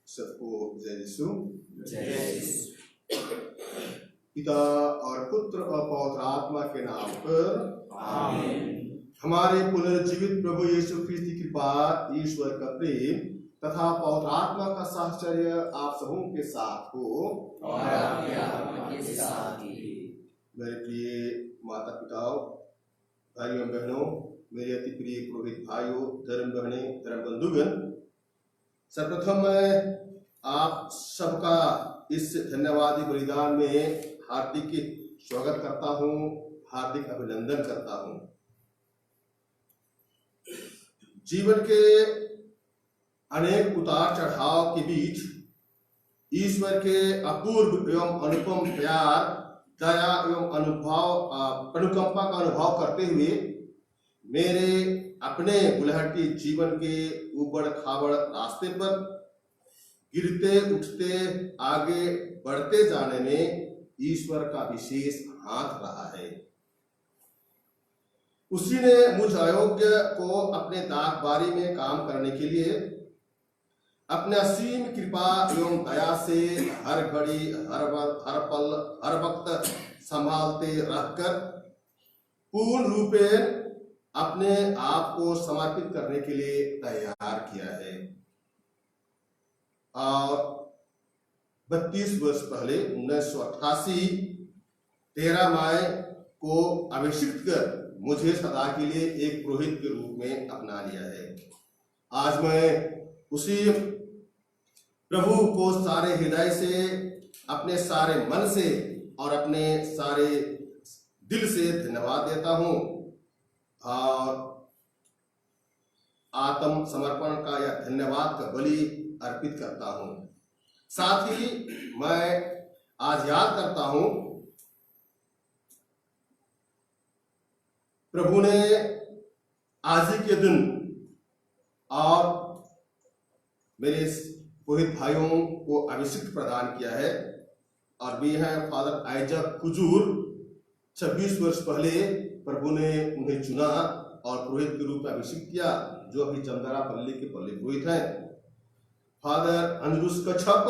सबको जय यीशु। पिता और पुत्र और पवित्र आत्मा के नाम पर आमीन। हमारे पुनर्जीवित प्रभु यीशु ख्रीस्त की कृपा, ईश्वर का प्रेम तथा पवित्र आत्मा का साहचर्य आप सबों के साथ हो और आपके आत्मा के साथ भी। मेरे प्रिय माता पिताओं, भाइयों बहनों, मेरे अति प्रिय पुरोहित भाइयों, धर्म बहनें, धर्म बंधुगण, सर्वप्रथम मैं आप सबका इस धन्यवादी बलिदान में हार्दिक स्वागत करता हूं, हार्दिक अभिनंदन करता हूं। जीवन के अनेक उतार चढ़ाव के बीच ईश्वर के अपूर्व एवं अनुपम प्यार, दया एवं अनुकंपा का अनुभव करते हुए मेरे अपने बुलहटी जीवन के ऊबड़ खाबड़ रास्ते पर गिरते उठते आगे बढ़ते जाने में ईश्वर का विशेष हाथ रहा है। उसी ने मुझ अयोग्य को अपने दागबारी में काम करने के लिए अपने असीम कृपा एवं दया से हर घड़ी, हर पल, हर वक्त संभालते रहकर पूर्ण रूपेण अपने आप को समर्पित करने के लिए तैयार किया है। और 32 वर्ष पहले 1988 13 मई को अभिषिक्त कर मुझे सदा के लिए एक पुरोहित के रूप में अपना लिया है। आज मैं उसी प्रभु को सारे हृदय से, अपने सारे मन से और अपने सारे दिल से धन्यवाद देता हूं और आत्म समर्पण का या धन्यवाद का बलि अर्पित करता हूं। साथ ही मैं आज याद करता हूं, प्रभु ने आज ही के दिन और मेरे पुरोहित भाइयों को अभिषेक प्रदान किया है और भी है फादर आइजक हुजूर। 26 वर्ष पहले प्रभु ने उन्हें चुना और पुरोहित के रूप में अभिषेक किया, जो अभी जमदरा पल्ली के पल्ली पुरोहित हैं। फादर अंजुस कच्छप,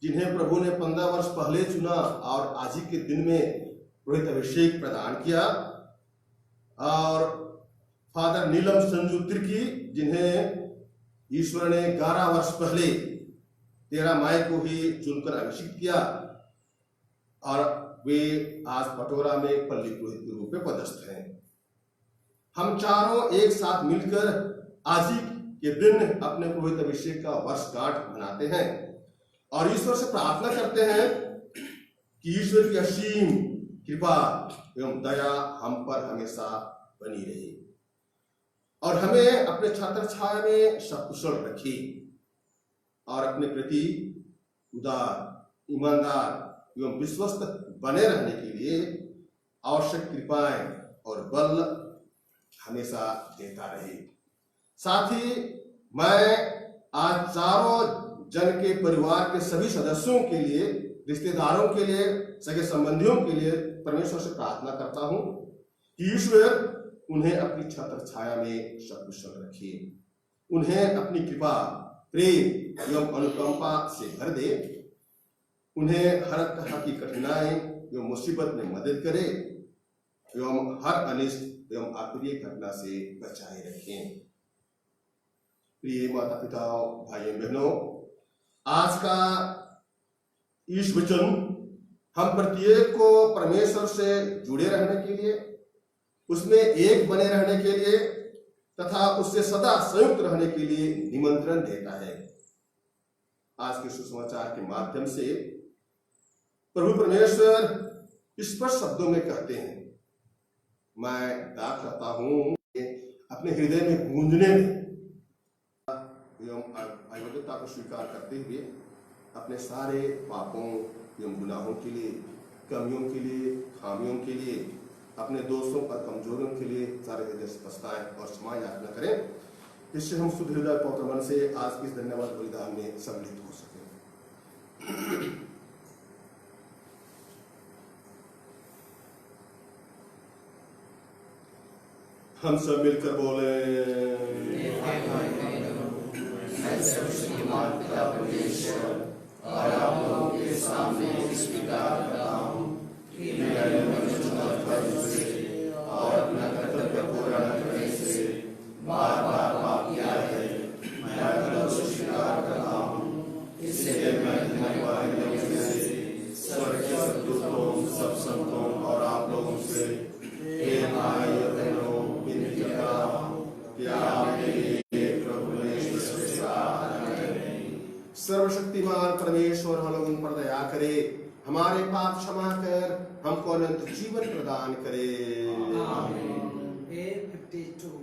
जिन्हें प्रभु ने 15 वर्ष पहले चुना और आज ही के दिन में पुरोहित अभिषेक प्रदान किया। और फादर नीलम संजू तिर्की, जिन्हें ईश्वर ने 11 वर्ष पहले 13 मई को ही चुनकर अभिषेक किया और वे आज पटोरा में पल्ली पुरोहित के रूप में पदस्थ हैं। हम चारों एक साथ मिलकर आज ही के दिन अपने पुरोहित अभिषेक का वर्षगांठ मनाते हैं और ईश्वर से प्रार्थना करते हैं कि ईश्वर की असीम कृपा एवं दया हम पर हमेशा बनी रहे और हमें अपने छत्र छाया में सकुशल रखे और अपने प्रति उदार, ईमानदार एवं विश्वस्त बने रहने के लिए आवश्यक कृपाएं और बल हमेशा देता रहे। साथ ही मैं आज चारों जन के परिवार के सभी सदस्यों के लिए, रिश्तेदारों के लिए, सगे संबंधियों के लिए परमेश्वर से प्रार्थना करता हूं कि ईश्वर उन्हें अपनी छत्र छाया में सकुशल रखे, उन्हें अपनी कृपा, प्रेम एवं अनुकंपा से भर दे, उन्हें हर तरह की कठिनाई एवं मुसीबत में मदद करे एवं हर अनिष्ट एवं अप्रिय घटना से बचाए रखें। प्रिय माता पिताओं, भाइयों बहनों, आज का ईश वचन हम प्रत्येक को परमेश्वर से जुड़े रहने के लिए, उसमें एक बने रहने के लिए तथा उससे सदा संयुक्त रहने के लिए निमंत्रण देता है। आज के सुसमाचार के माध्यम से प्रभु परमेश्वर स्पष्ट शब्दों में कहते हैं, मैं दाख करता हूं अपने हृदय में गूंजने एवं अयोग्यता को स्वीकार करते हुए अपने सारे पापों एवं गुनाहों के लिए, कमियों के लिए, खामियों के लिए, अपने दोस्तों और कमजोरियों के लिए सारे हृदय से पछताएं और क्षमा याचना करें। जिससे हम शुद्ध हृदय पवित्र मन से आज के इस धन्यवाद बलिदान में सम्मिलित हो सके। हम सब मिलकर बोले, मैं सर्वशक्तिमान पिता परमेश्वर और आप लोगों के सामने स्वीकार करता हूँ कि मैंने से और अपना कर्तव्य पूरा न करने से बार बार पाप किया है। मैं स्वीकार करता हूँ, इसलिए मैं तुम्हारे बारे में स्वर्ग के सब दूतों, सब संतों और आप लोगों से हे भाई और बहनों विनती करता हूँ कि आप मेरे लिए प्रभु यीशु से प्रार्थना करें। सर्वशक्तिमान परमेश्वर हम लोगों पर दया करे, हमारे पाप क्षमा कर हमको अनंत जीवन प्रदान करे। आमीन। 52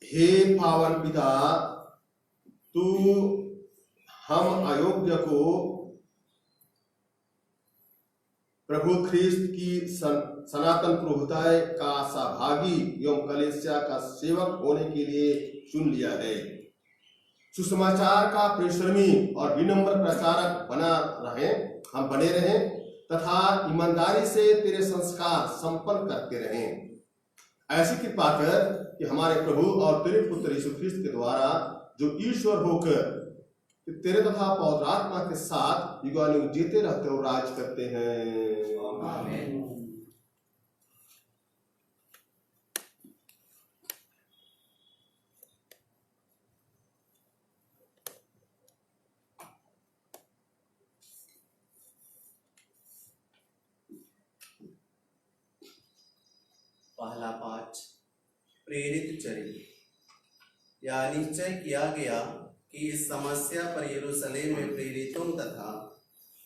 हे पावन पिता, तू हम अयोग्य को प्रभु ख्रीस्त की सनातन प्रभुताय का सहभागी एवं कलीसिया का सेवक होने के लिए चुन लिया है। सुसमाचार का परिश्रमी और विनम्र प्रचारक हम बने रहें तथा ईमानदारी से तेरे संस्कार संपन्न करते रहें। ऐसी कृपा कर कि हमारे प्रभु और तेरे पुत्र यीशु ख्रीस्त के द्वारा जो ईश्वर होकर तेरे तथा पवित्र आत्मा के साथ युगानुयुग जीते रहते और राज करते हैं। आमीन। पहला पाठ, प्रेरित चरित्र। यह निश्चय किया गया कि इस समस्या पर यरूशलेम में प्रेरितों तथा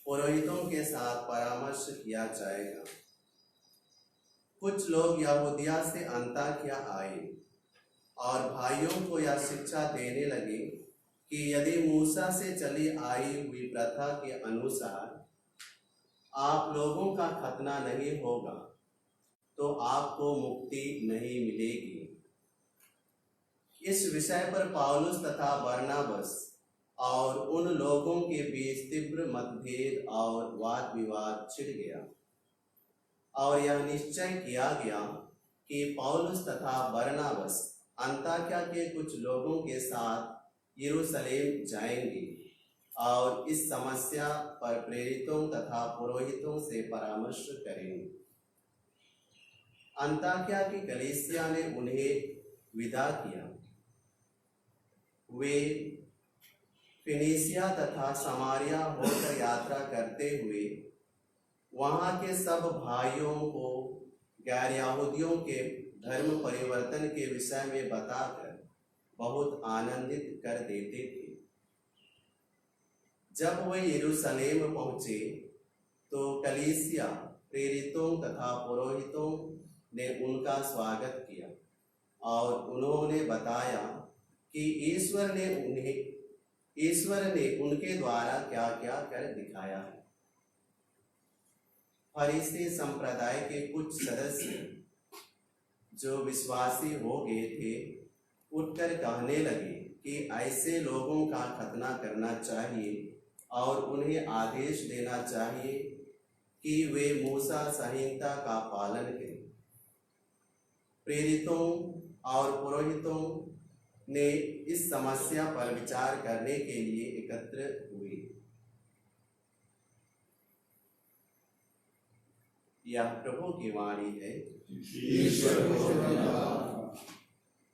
पुरोहितों के साथ परामर्श किया जाएगा। कुछ लोग यहूदिया से अंताकिया आए और भाइयों को यह शिक्षा देने लगे कि यदि मूसा से चली आई हुई प्रथा के अनुसार आप लोगों का खतना नहीं होगा तो आपको मुक्ति नहीं मिलेगी। इस विषय पर पौलुस तथा बरनबास और उन लोगों के बीच तीव्र तीव्र मतभेद और वाद विवाद छिड़ गया और यह निश्चय किया गया कि पौलुस तथा बरनाबस अन्ताकिया के कुछ लोगों के साथ यरूशलेम जाएंगे और इस समस्या पर प्रेरितों तथा पुरोहितों से परामर्श करेंगे। अन्ताकिया की कलीसिया ने उन्हें विदा किया। वे फिनीसिया तथा समारिया होकर यात्रा करते हुए वहां के सब भाइयों को गैर यहूदियों के धर्म परिवर्तन के विषय में बताकर बहुत आनंदित कर देते थे। जब वे यरूशलेम पहुंचे तो कलीसिया, प्रेरितों तथा पुरोहितों ने उनका स्वागत किया और उन्होंने बताया कि ईश्वर ने उनके द्वारा क्या क्या कर दिखाया है। फरीसी संप्रदाय के कुछ सदस्य जो विश्वासी हो गए थे उठकर कहने लगे कि ऐसे लोगों का खतना करना चाहिए और उन्हें आदेश देना चाहिए कि वे मूसा संहिता का पालन करें। प्रेरितों और पुरोहितों ने इस समस्या पर विचार करने के लिए एकत्र हुए। यह प्रभु की वाणी है।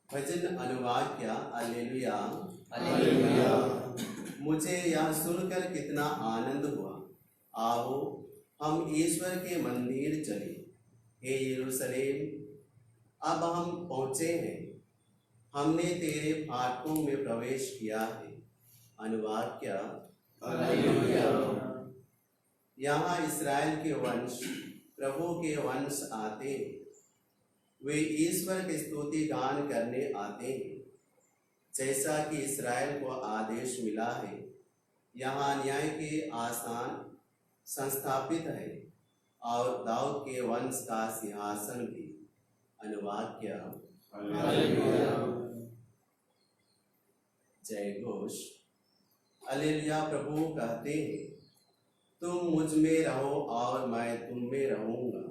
भजन अनुवाक्य हालेलुया। हालेलुया। मुझे यह सुनकर कितना आनंद हुआ। आओ हम ईश्वर के मंदिर चले। हे यरूशलेम, अब हम पहुंचे हैं। हमने तेरे फाटकों में प्रवेश किया है। अनुवाक्य हालेलुया। यहाँ इस्राएल के वंश, प्रभु के वंश आते हैं। वे ईश्वर की स्तुति गान करने आते हैं, जैसा कि इस्राएल को आदेश मिला है। यहाँ न्याय के आसान संस्थापित है और दाऊद के वंश का सिंहासन भी। अनुवाक्य हालेलुया। जय घोष। हालेलुया। प्रभु कहते हैं, तुम मुझ में रहो और मैं तुम में रहूंगा।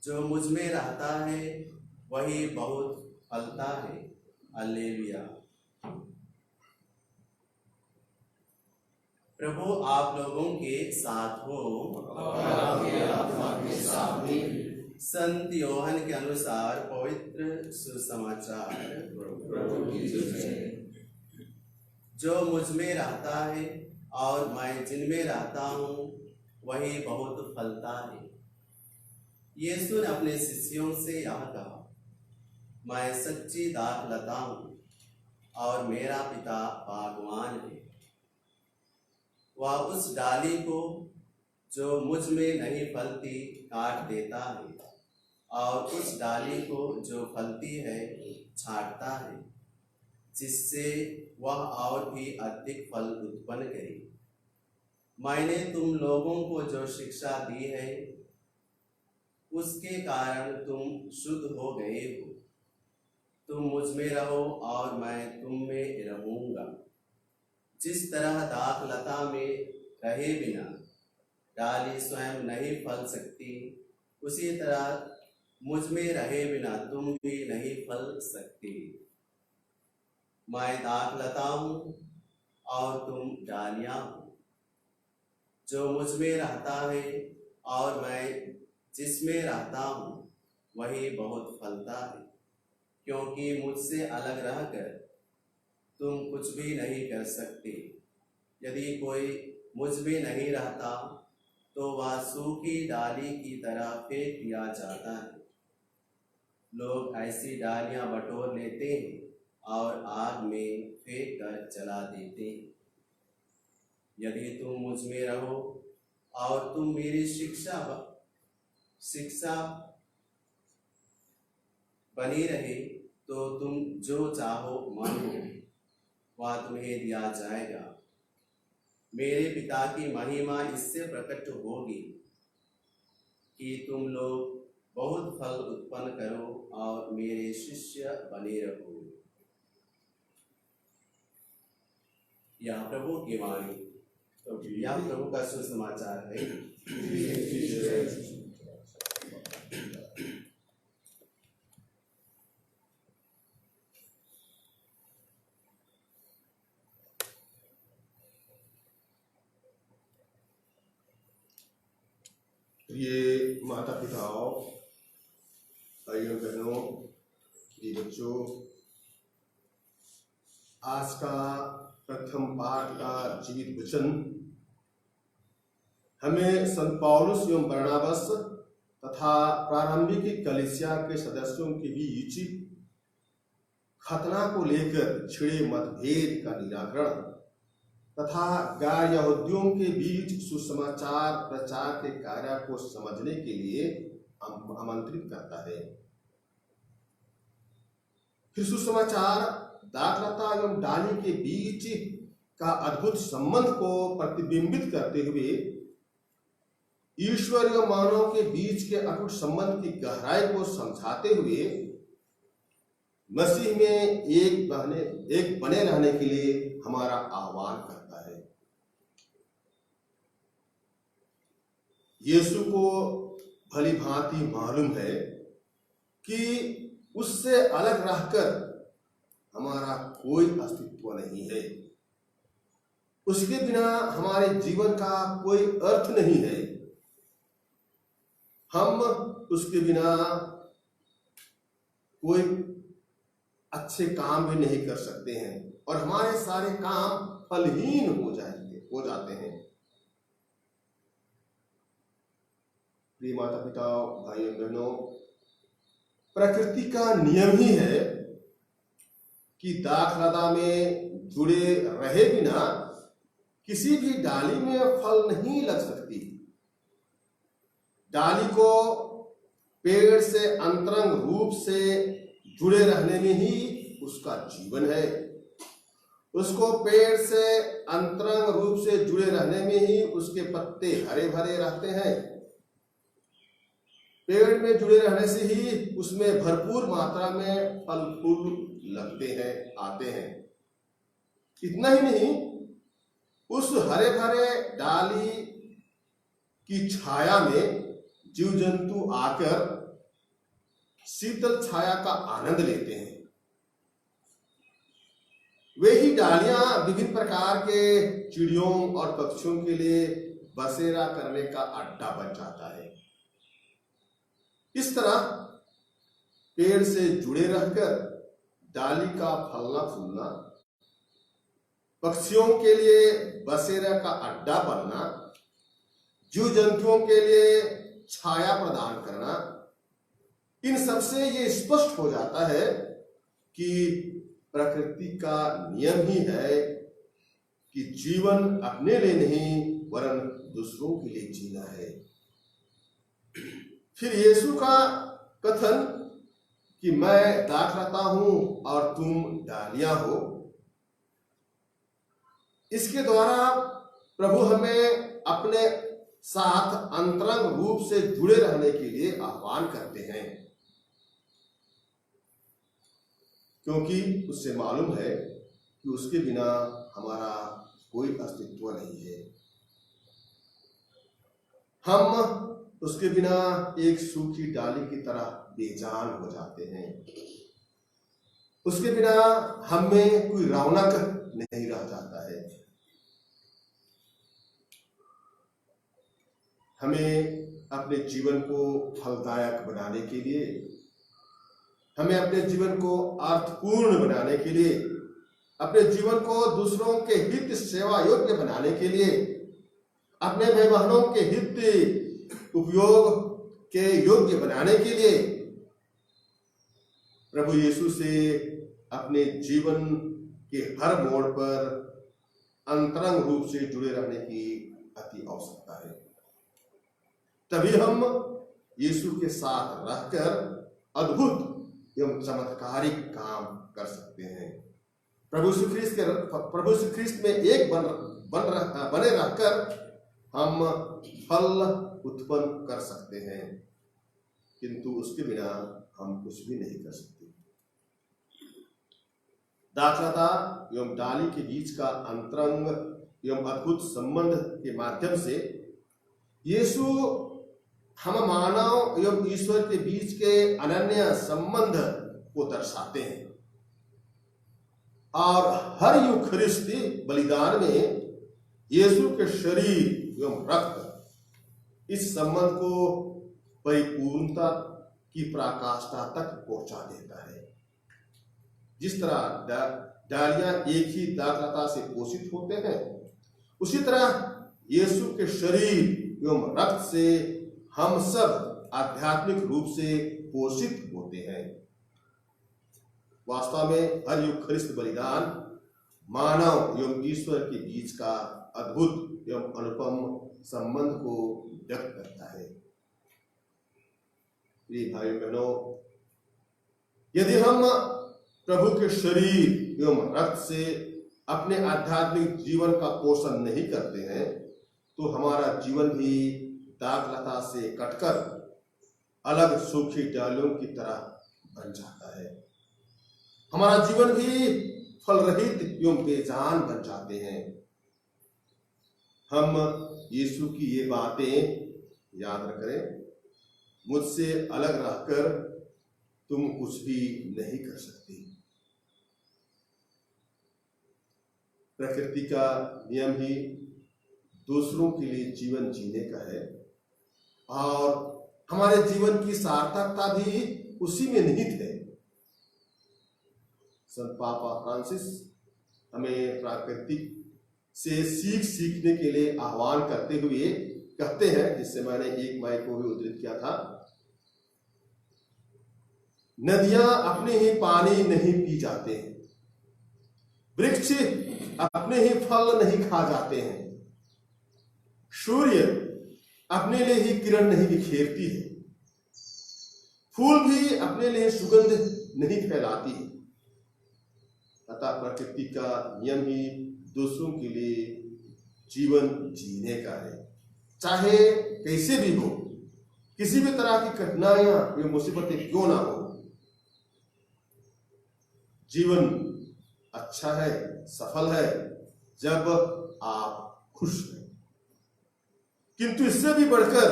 जो मुझ में रहता है वही बहुत फलता है। हालेलुया। प्रभु आप लोगों के साथ हो और आपके आत्मा के साथ भी। संत योहन के अनुसार पवित्र सुसमाचार। प्रभु की जय। जो मुझ में रहता है और मैं जिनमें रहता हूँ वही बहुत फलता है। यीशु ने अपने शिष्यों से यह कहा, मैं सच्ची दाखलता हूँ और मेरा पिता बागवान है। वह उस डाली को जो मुझ में नहीं फलती काट देता है और उस डाली को जो फलती है छांटता है, जिससे वह और भी अधिक फल उत्पन्न करे। मैंने तुम लोगों को जो शिक्षा दी है उसके कारण तुम शुद्ध हो गए हो। तुम मुझ में रहो और मैं तुम में रहूंगा। जिस तरह दाखलता में रहे बिना डाली स्वयं नहीं फल सकती, उसी तरह मुझ में रहे बिना तुम भी नहीं फल सकते। मैं दाखलता हूँ और तुम डालियाँ हो। जो मुझ में रहता है और मैं जिसमें रहता हूँ वही बहुत फलता है, क्योंकि मुझसे अलग रहकर तुम कुछ भी नहीं कर सकते। यदि कोई मुझ में नहीं रहता तो वह सूखी डाली की तरह फेंक दिया जाता है। लोग ऐसी डालियां बटोर लेते हैं और आग में फेंक कर जला देते हैं। यदि तुम मुझ में रहो और तुम मेरी शिक्षा बनी रहे तो तुम जो चाहो मांगो वह तुम्हें दिया जाएगा। मेरे पिता की महिमा इससे प्रकट होगी कि तुम लोग बहुत फल उत्पन्न करो और मेरे शिष्य बने रहो। यह प्रभु की वाणी। यह प्रभु का सुसमाचार है। प्रिय माता पिताओं, भाइयों बहनों, प्रिय बच्चों, आज का प्रथम पाठ का जीवित वचन हमें संत पौलुस एवं बरनाबस तथा प्रारंभिक कलीसिया के सदस्यों के बीच खतना को लेकर छिड़े मतभेद का निराकरण तथा गैर यहूदियों के बीच सुसमाचार प्रचार के कार्य को समझने के लिए आमंत्रित करता है। फिर सुसमाचार दाखलता एवं डाली के बीच का अद्भुत संबंध को प्रतिबिंबित करते हुए ईश्वर एवं मानव के बीच के अटूट संबंध की गहराई को समझाते हुए मसीह में एक बने रहने के लिए हमारा आह्वान करता है। यीशु को भली भांति मालूम है कि उससे अलग रहकर हमारा कोई अस्तित्व नहीं है, उसके बिना हमारे जीवन का कोई अर्थ नहीं है। हम उसके बिना कोई अच्छे काम भी नहीं कर सकते हैं और हमारे सारे काम फलहीन हो जाते हैं। प्रिय माता पिता, भाइयों बहनों, प्रकृति का नियम ही है कि दाखलता में जुड़े रहे बिना किसी भी डाली में फल नहीं लग सकती। डाली को पेड़ से अंतरंग रूप से जुड़े रहने में ही उसका जीवन है। उसको पेड़ से अंतरंग रूप से जुड़े रहने में ही उसके पत्ते हरे भरे रहते हैं। पेड़ में जुड़े रहने से ही उसमें भरपूर मात्रा में फल फूल लगते हैं, आते हैं। इतना ही नहीं, उस हरे भरे डाली की छाया में जीव जंतु आकर शीतल छाया का आनंद लेते हैं। वे ही डालियां विभिन्न प्रकार के चिड़ियों और पक्षियों के लिए बसेरा करने का अड्डा बन जाता है। इस तरह पेड़ से जुड़े रहकर डाली का फलना फूलना, पक्षियों के लिए बसेरा का अड्डा बनना, जीव जंतुओं के लिए छाया प्रदान करना, इन सबसे ये स्पष्ट हो जाता है कि प्रकृति का नियम ही है कि जीवन अपने लिए नहीं वरन दूसरों के लिए जीना है। फिर यीशु का कथन कि मैं दाखलता हूं और तुम डालियां हो, इसके द्वारा प्रभु हमें अपने साथ अंतरंग रूप से जुड़े रहने के लिए आह्वान करते हैं, क्योंकि उससे मालूम है कि उसके बिना हमारा कोई अस्तित्व नहीं है। हम उसके बिना एक सूखी डाली की तरह बेजान हो जाते हैं। उसके बिना हम में कोई रौनक नहीं रह जाता है। हमें अपने जीवन को फलदायक बनाने के लिए, हमें अपने जीवन को अर्थपूर्ण बनाने के लिए, अपने जीवन को दूसरों के हित सेवा योग्य बनाने के लिए, अपने भाई बहनों के हित उपयोग के योग्य बनाने के लिए प्रभु यीशु से अपने जीवन के हर मोड़ पर अंतरंग रूप से जुड़े रहने की अति आवश्यकता है। तभी हम यीशु के साथ रहकर अद्भुत एवं चमत्कारिक काम कर सकते हैं। प्रभु श्री ख्रिस्त में एक बने रहकर हम फल उत्पन्न कर सकते हैं, किंतु उसके बिना हम कुछ भी नहीं कर सकते। दाखलता एवं डाली के बीच का अंतरंग एवं अद्भुत संबंध के माध्यम से यीशु हम मानव एवं ईश्वर के बीच के अनन्य संबंध को दर्शाते हैं और हर यूखरिस्ती बलिदान में यीशु के शरीर एवं रक्त इस संबंध को परिपूर्णता की पराकाष्ठा तक पहुंचा देता है। जिस तरह डालियां एक ही दाखलता से पोषित होते हैं, उसी तरह यीशु के शरीर एवं रक्त से हम सब आध्यात्मिक रूप से पोषित होते हैं। वास्तव में हर यूखरिस्त बलिदान मानव एवं ईश्वर के बीच का अद्भुत एवं अनुपम संबंध को व्यक्त करता है। प्रिय भाई बहनों, यदि हम प्रभु के शरीर एवं रक्त से अपने आध्यात्मिक जीवन का पोषण नहीं करते हैं तो हमारा जीवन भी दाखलता से कटकर अलग सूखी डालियों की तरह बन जाता है। हमारा जीवन भी फल रहित एवं बेजान बन जाते हैं। हम यीशु की ये बातें याद रखें, मुझसे अलग रहकर तुम कुछ भी नहीं कर सकते। प्रकृति का नियम ही दूसरों के लिए जीवन जीने का है और हमारे जीवन की सार्थकता भी उसी में निहित है। संत पापा फ्रांसिस हमें प्राकृतिक से सीखने के लिए आह्वान करते हुए कहते हैं, जिससे मैंने एक माई को भी उद्धृत किया था, नदियां अपने ही पानी नहीं पी जाते हैं, वृक्ष अपने ही फल नहीं खा जाते हैं, सूर्य अपने लिए ही किरण नहीं बिखेरती है, फूल भी अपने लिए सुगंध नहीं फैलाती है। अतः प्रकृति का नियम ही दूसरों के लिए जीवन जीने का है, चाहे कैसे भी हो, किसी भी तरह की कठिनाइयां या मुसीबतें क्यों ना हो। जीवन अच्छा है, सफल है जब आप खुश हैं, किंतु इससे भी बढ़कर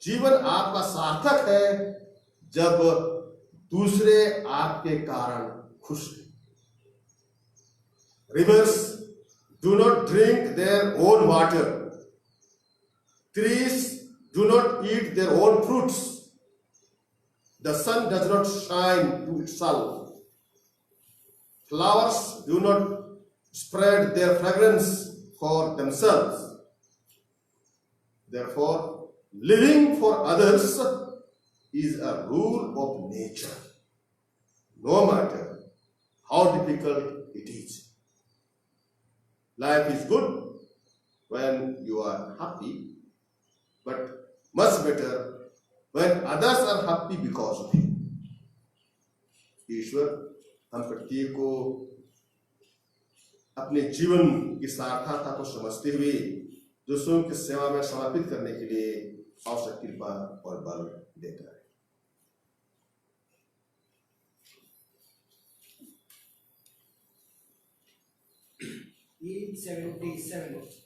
जीवन आपका सार्थक है जब दूसरे आपके कारण खुश हैं। Rivers do not drink their own water. Trees do not eat their own fruits. The sun does not shine to itself. Flowers do not spread their fragrance for themselves. Therefore, living for others is a rule of nature, no matter how difficult it is. Life is good when you are happy, but much better when others are happy because of you. ईश्वर हम प्रत्येक को अपने जीवन की सार्थकता को समझते हुए दूसरों की सेवा में समर्पित करने के लिए आवश्यक कृपा और बल देता है। Hymn 77.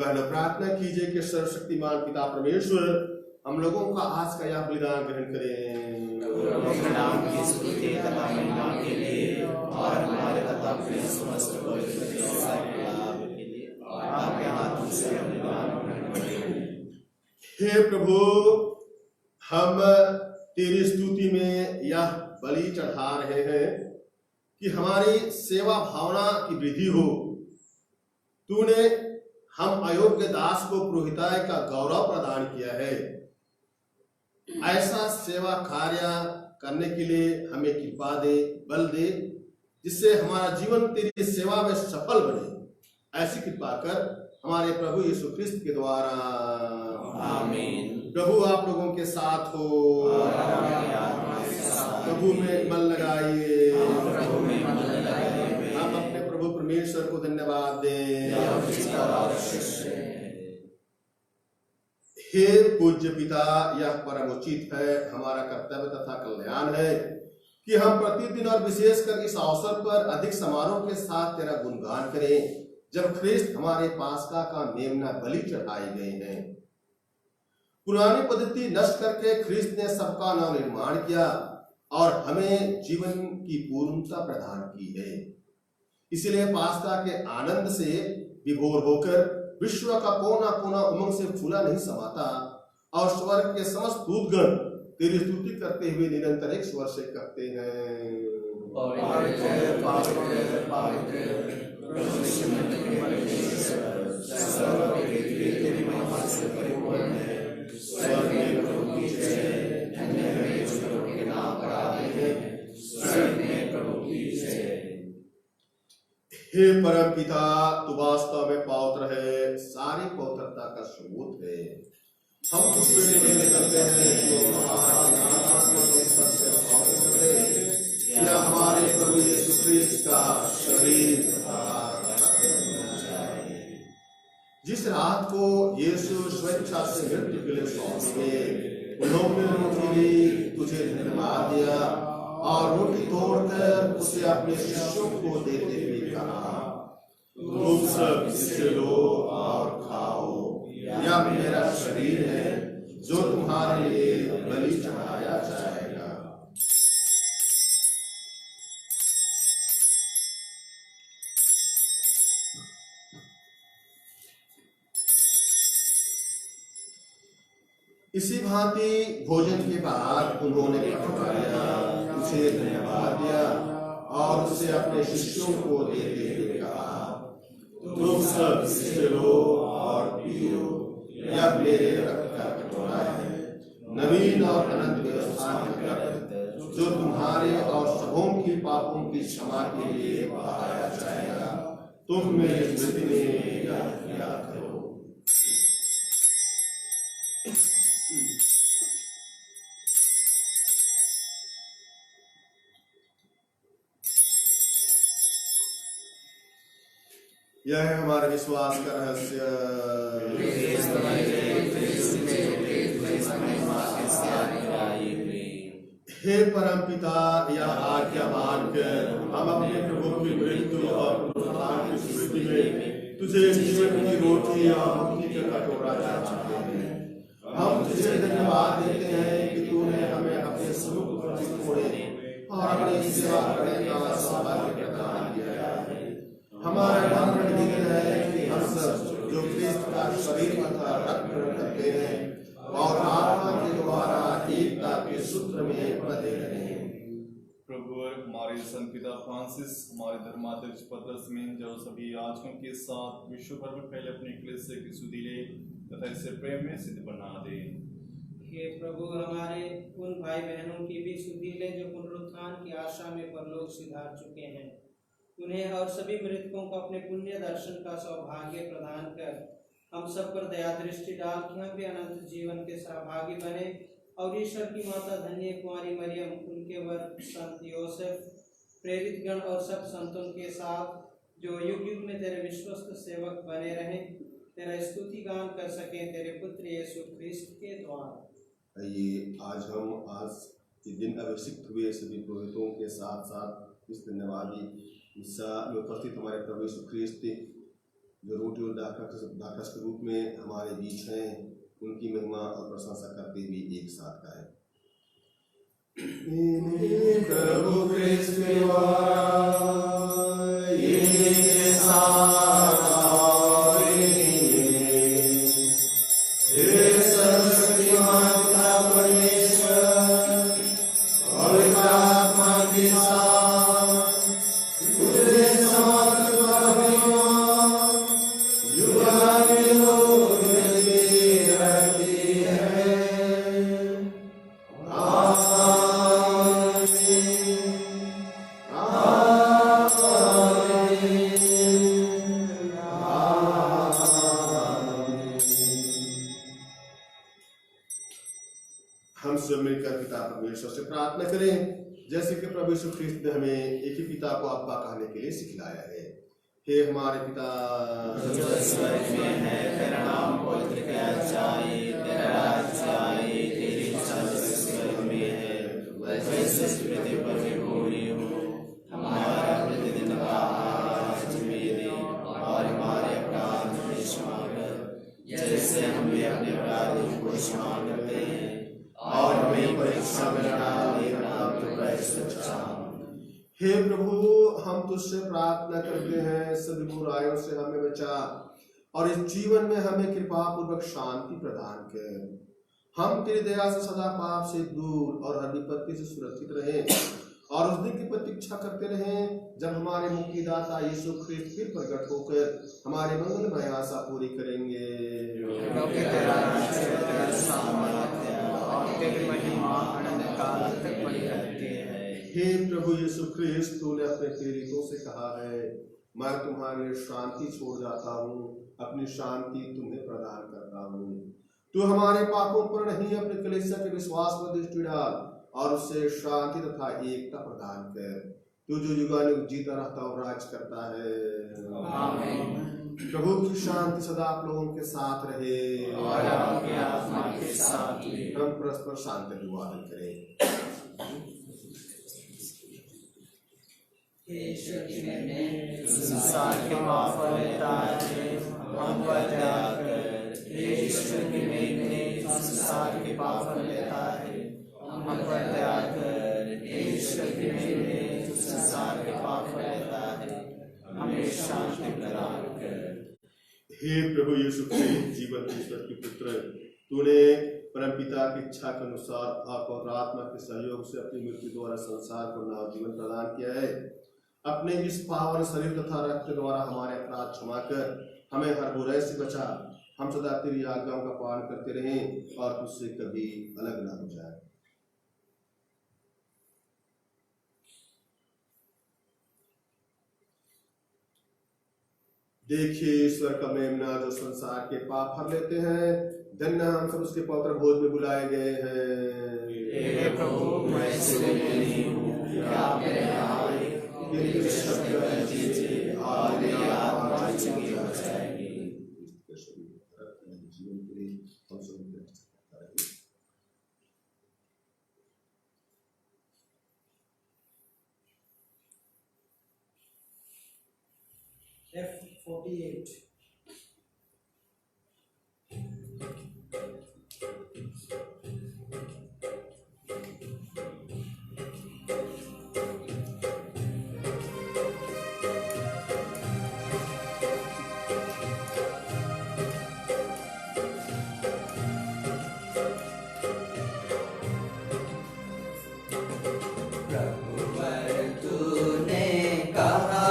बहनों प्रार्थना कीजिए कि सर्वशक्तिमान पिता परमेश्वर हम लोगों का आज का यह बलिदान ग्रहण करें। अपने नाम की स्तुति तथा महिमा के लिए और हमारे तथा अपने समस्त पवित्र सेवा के लाभ के लिए आपके हाथों से बलिदान ग्रहण करें। हे प्रभु, हम तेरी स्तुति में यह बलि चढ़ा रहे हैं कि हमारी सेवा भावना की वृद्धि हो। तूने हम अयोग्य दास को पुरोहिताय का गौरव प्रदान किया है। ऐसा सेवा कार्य करने के लिए हमें कृपा दे, बल दे, जिससे हमारा जीवन तेरी सेवा में सफल बने। ऐसी कृपा कर हमारे प्रभु यीशु ख्रिस्त के द्वारा, आमीन। प्रभु आप लोगों के साथ हो। प्रभु में मन लगाइए। हम अपने प्रभु परमेश्वर को धन्यवाद दें। हे पूज्य पिता, यह परम उचित है, हमारा कर्तव्य तथा कल्याण है कि हम प्रतिदिन और विशेषकर इस अवसर पर अधिक समारोह के साथ तेरा गुणगान करें, जब ख्रिस्त हमारे पास्का का मेमना बलि चढ़ाए गए हैं। पुरानी पद्धति नष्ट करके ख्रिस्त ने सबका नव निर्माण किया और हमें जीवन की पूर्णता प्रदान की है। इसलिए पास्का के आनंद से विभोर होकर विश्व का कोना कोना उमंग से फूला नहीं समाता और स्वर्ग के समस्त दूतगण तेरी स्तुति करते हुए निरंतर एक स्वर से कहते हैं, हे परम पिता, तू वास्तव में पवित्र है, सारी पवित्रता का सबूत है। हम तुझसे निवेदन करते हैं कि हमारा आत्मा को सबसे पवित्र है, यह हमारे प्रभु यीशु ख्रिस्त का शरीर जिस रात को यीशु स्वेच्छा से मृत्यु के लिए सौंप गए, उन्होंने रोटी ली, तुझे धन्यवाद दिया और रोटी तोड़कर उसे अपने शिष्यों को देते हुए कहा, तुम सब इससे लो और खाओ, यह मेरा शरीर है जो तुम्हारे लिए बलि चढ़ाया जाएगा। इसी भांति भोजन के बाद उन्होंने पकड़ाया, उसे धन्यवाद दिया और उसे अपने शिष्यों को देते हुए कहा, तुम सब इससे लो और पियो, यह मेरे रक्त का कटोरा है, नवीन और अनंत व्यवस्था के रक्त, जो तुम्हारे और सबों की पापों की क्षमा के लिए बहाया जाएगा। तुम मेरी स्मृति में यह किया करो। यह है हमारे विश्वास का रहस्य। हे परम पिता, यह आज्ञा मानकर हम अपने प्रभु की मृत्यु और पुनरुत्थान की स्मृति में तुझे जीवन की रोटी और मुक्ति का कटोरा चाहते हैं। हम तुझे धन्यवाद देते हैं कि तूने हमें अपने स्वरूप पर छोड़े और अपनी सेवा करने का सौभाग्य प्रदान किया है। हमारा नम्र निवेदन है कि हम सब जो ख्रिस्त का शरीर तथा रक्त ग्रहण करते हैं और आत्मा के द्वारा एकता के सूत्र में बंधे रहें। प्रभु हमारे संत पिता फ्रांसिस, हमारे धर्माध्यक्ष पतरस में जो सभी याजकों के साथ विश्व भर में फैले अपने कलीसिया की सुधि ले तथा इसे प्रेम में सिद्ध बना दे। हे प्रभु, हमारे उन भाई बहनों की भी सुधि ले जो पुनरुत्थान की आशा में परलोक सिधार चुके हैं। उन्हें और सभी मृतकों को अपने पुण्य दर्शन का सौभाग्य प्रदान कर हम सब पर दया दृष्टि डाल कि हम भी अनंत जीवन के सहभागी बने और ईश्वर की माता धन्य कुमारी मरियम, उनके वर संत योसेफ, प्रेरित गण और सब संतों के साथ जो युग युग में तेरे विश्वस्त सेवक बने रहें, तेरा स्तुति गान कर सकें तेरे पुत्र यीशु ख्रिस्त के द्वारा। आइए आज के दिन अभिषिक्त हुए सभी पुरोहितों के साथ साथ इस धन्यवादी मिस्सा में उपस्थित हमारे प्रभु यीशु ख्रिस्त जो रोटी और दाखरस के रूप में हमारे बीच हैं, उनकी महिमा और प्रशंसा करते हुए एक साथ गाएं। प्रभु कृष्ण हम सब मिलकर पिता परमेश्वर से प्रार्थना करें, जैसे कि प्रभु यीशु ख्रिस्त ने हमें एक ही पिता को अब्बा कहने के लिए सिखलाया है। हे हमारे पिता जो स्वर्ग में है, तेरा नाम पवित्र किया जाए, तेरा राज्य आए, तेरी इच्छा जैसे स्वर्ग में है वैसे पृथ्वी पर भी पूरी हो। हमारा प्रतिदिन का आहार आज हमें दे, और हमारे अपराध हमें क्षमा कर, जैसे हम भी अपने अपराधियों को क्षमा करते हैं, और हमें परीक्षा में न डाल, परंतु बुराई से बचा। हे प्रभु, हम तुझसे प्रार्थना करते हैं, सभी बुराइयों से हमें बचा और इस जीवन में हमें कृपा पूर्वक शांति प्रदान कर। हम तेरी दया से सदा पाप से दूर और हर विपत्ति से सुरक्षित रहें, और उस दिन की प्रतीक्षा करते रहें जब हमारे मुक्तिदाता यीशु ख्रिस्त फिर प्रकट होकर हमारे मंगलमय आशा पूरी करेंगे। क्योंकि तेरा राज्य, तेरा सामर्थ्य और तेरी महिमा अनंत काल तक बनी रहती है। हे प्रभु यीशु ख्रिस्त, तूने अपने प्रेरितों से कहा है, मैं तुम्हारे लिए शांति छोड़ जाता हूँ, अपनी शांति तुम्हें प्रदान करता हूँ। तू हमारे पापों पर नहीं, अपने कलीसिया के विश्वास पर दृष्टि डाल और उससे शांति तथा एकता प्रदान कर। तू जो युगानुयुग जीता रहता और राज करता है। आमीन। प्रभु की शांति सदा आप लोगों के साथ रहे और आपकी आत्मा के साथ भी। हम परस्पर शांति अभिवादन करें। संसार के पाप लेता है, हम पर दया कर। ईश्वर की मेघने संसार के पाप लेता है, हम पर दया कर। ईश्वर की मेघने संसार के पाप लेता है, हमें शांति प्रदान कर। हे प्रभु यीशु ख्रिस्त, जीवन ईश्वर के पुत्र, तूने परम पिता की इच्छा के अनुसार आप और आत्मा के सहयोग से अपनी मृत्यु द्वारा संसार को नव जीवन प्रदान किया है। अपने इस पावन शरीर तथा रक्त द्वारा हमारे अपराध क्षमा कर हमें हर बुराई से बचा। हम सदा तेरी आज्ञाओं का पालन करते रहें और तुझसे कभी अलग ना हो जाए। देखिए ईश्वर का मेमना जो संसार के पाप हर लेते हैं। धन्य हम सब उसके पवित्र भोज में बुलाए गए हैं। हे प्रभु, मैं इसलिए नहीं हूँ कि आप मेरे यहाँ आए, किंतु शब्द कह दीजिए और मेरी आत्मा चंगी हो जाएगी। जीवन के लिए हम सब F48 तूने कहा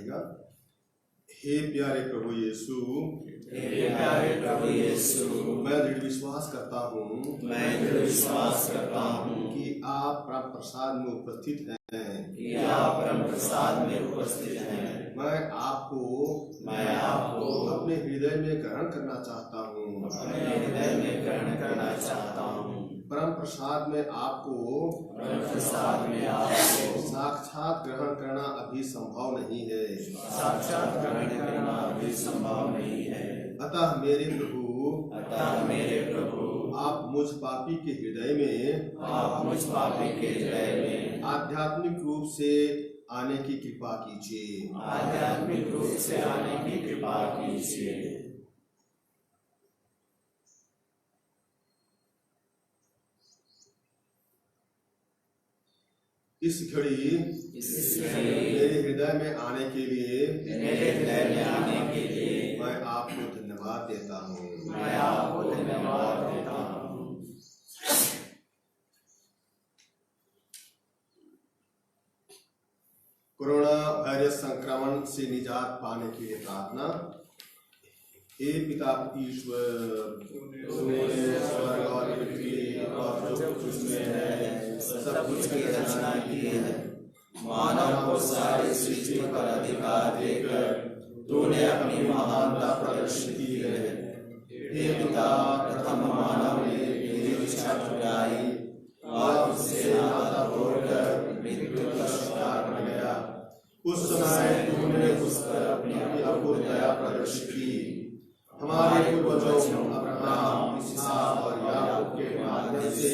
पड़ेगा। हे प्यारे प्रभु यीशु, हे प्यारे प्रभु यीशु, मैं दृढ़ विश्वास करता हूँ कि आप परम प्रसाद में उपस्थित हैं। मैं आपको अपने हृदय में ग्रहण करना चाहता हूँ। परम प्रसाद में आपको साक्षात ग्रहण करना अभी संभव नहीं है। अतः मेरे प्रभु, आप मुझ पापी के हृदय में आध्यात्मिक रूप से आने की कृपा कीजिए। इस घड़ी मेरे हृदय में आने के लिए मैं आपको धन्यवाद देता हूँ। कोरोना वायरस संक्रमण से निजात पाने के लिए प्रार्थना। हे पिता ईश्वर, तूने स्वर्ग और पृथ्वी और जो कुछ उसमें है सब कुछ की रचना की है। मानव को सारी सृष्टि पर अधिकार देकर तूने अपनी महानता प्रदर्शित की है। हे पिता, प्रथम मानव ने तेरी इच्छा ठुकराई और उससे नाता तोड़कर मृत्यु का शिकार बन गया। उस समय तूने उस पर अपनी अपूर्व दया प्रदर्शित की। हमारे पूर्वजों अब्राहम, इसहाक और याकूब के माध्यम से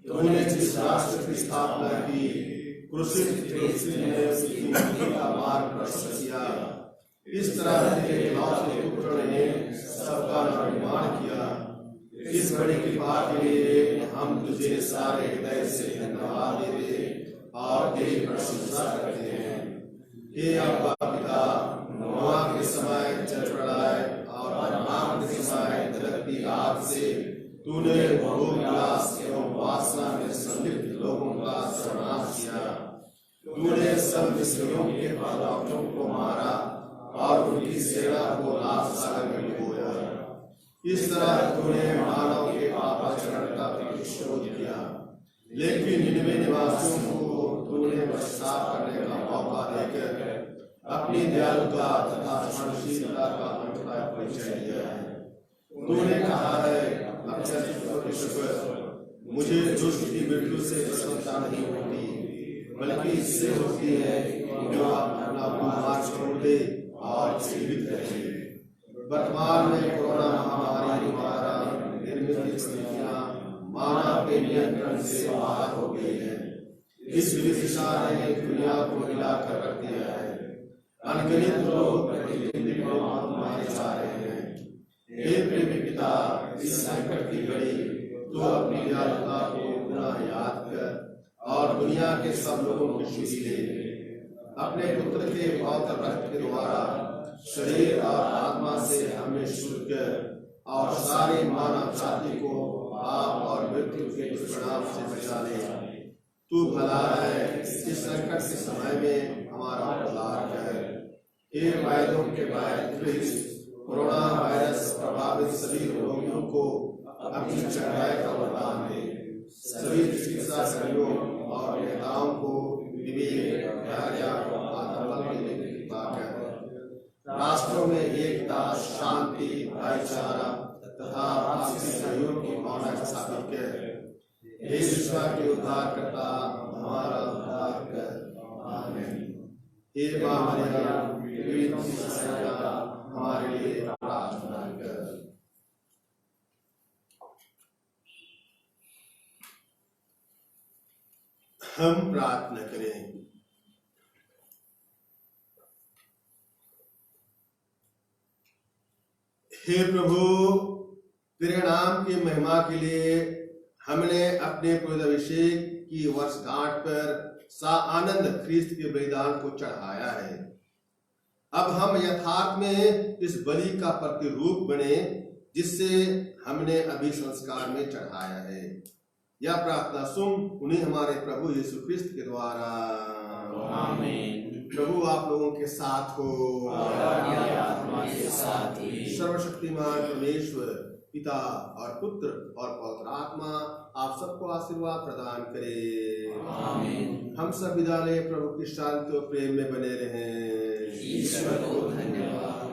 तूने जिस राष्ट्र की स्थापना की, क्रूसित पृथ्वी ने उसकी मुक्ति का मार्ग प्रशस्त किया। इस तरह तेरे इकलौते पुत्र ने सबका निर्माण किया। इस बड़ी कृपा के लिए हम तुझे सारे हृदय से धन्यवाद देते और तेरी प्रशंसा करते हैं। हे अब्बा पिता, नोह के समय जल प्रलय और अब्राहम के समय दलकती आग से तूने भोग विलास एवं वासना में संलिप्त लोगों का सर्वनाश किया। तूने सब मिस्रियों के बादशाहों को मारा और उनकी सेना को लाल सागर में डुबोया। इस तरह तूने मानव के पापाचरण का प्रतिशोध किया। लेकिन निनवे निवासियों को तूने पश्चाताप करने का मौका देकर अपनी दयालुता तथा सहनशीलता का अनूठा परिचय दिया है। तूने कहा है, मुझे दुष्ट की मृत्यु से प्रसन्नता नहीं होती, बल्कि इससे होती है कि वह अपना मार्ग छोड़ दे और जीवित रहे। वर्तमान में कोरोना महामारी द्वारा निर्मित स्थितियां मानव के नियंत्रण से बाहर हो गई है। इस विषा ने दुनिया को हिलाकर रख दिया है। अनगिनत लोग प्रतिदिन मारे जा रहे हैं। हे प्रेमी पिता, इस संकट की घड़ी तू अपनी दयालुता को पुनः याद कर और दुनिया के सब लोगों की सुधि ले। अपने पुत्र के पवित्र रक्त के द्वारा शरीर और आत्मा से हमें शुद्ध कर और सारी मानव जाति को पाप और मृत्यु के दुष्परिणाम से बचा ले। तू भला है, इस संकट के समय में हमारा उद्धार कर। हे वायदों के वायद क्रिस्ट, कोरोना वायरस प्रभावित सभी रोगियों को अपनी चढ़ाई का वरदान दे। सभी चिकित्सा कर्मियों और नेताओं को विवेक, धैर्य और आत्मबल देने की कृपा कर। राष्ट्रों में एकता, शांति, भाईचारा तथा आपसी सहयोग की भावना स्थापित कर। हे विश्व के उद्धारकर्ता, हमारा उद्धार कर। आमीन। हे मां मरियम, हमारे लिए प्रार्थना कर। हम प्रार्थना करें। हे प्रभु, तेरे नाम की महिमा के लिए हमने अपने पवित्र अभिषेक की वर्षगांठ पर आनंद ख्रीस्त के बलिदान को चढ़ाया है। अब हम यथार्थ में इस बलि का प्रतिरूप बने जिससे हमने अभी संस्कार में चढ़ाया है। यह प्रार्थना सुन उन्हें हमारे प्रभु यीशु ख्रीस्त के द्वारा। आमीन। प्रभु आप लोगों के साथ हो। और आपकी आत्मा के साथ भी। सर्वशक्तिमान परमेश्वर पिता और पुत्र और पवित्र आत्मा आप सबको आशीर्वाद प्रदान करे। आमीन। हम सब विदा लें, प्रभु की शांति और प्रेम में बने रहें। ईश्वर को धन्यवाद।